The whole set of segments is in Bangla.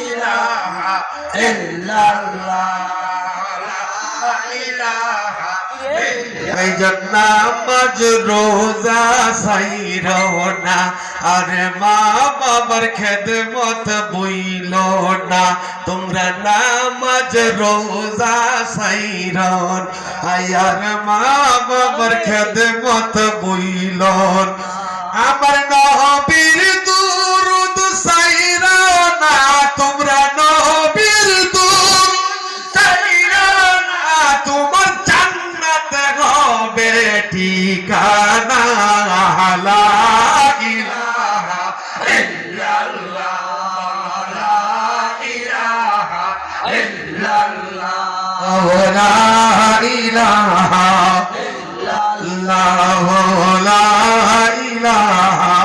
ইলাহা ইল্লাল্লাহ লা ইলাহা এই জন্য নামাজ রোজা সাইরো না আরে মা বাবার খেদমত বইলো না তোমরা নামাজ রোজা সাইরো আয়ার মা বাবার খেদমত বইলো আমার নবীর দুরুদ সাইরো না তোমরা নবীর দুরুদ সাইরো না তোমার জান্নাত হবে ঠিকানা লা ইলাহা ইল্লাল্লাহ লা ইলাহা ইল্লাল্লাহ লা ইলাহা ইল্লাল্লাহ লা ইলাহা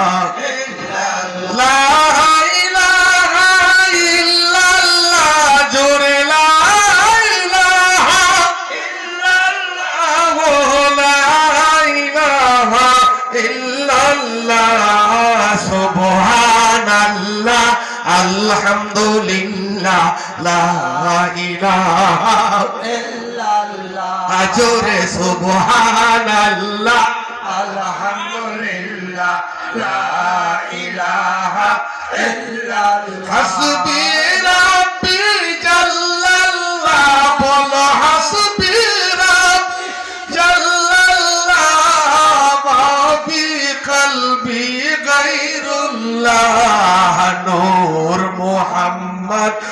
সুবহানাল্লাহ আলহামদুলিল্লাহ লা ইলাহা ইল্লাল্লাহ জোরে সুবহানাল্লাহ আলহামদুলিল্লাহ লা ইলাহা ইল্লাল্লাহ হাসবি রাব্বি জাল্লাল্লাহ বলো হাসবি রাব্বি জাল্লাল্লাহ মাফি কলবি গায়রুল্লাহ নূর মুহাম্মদ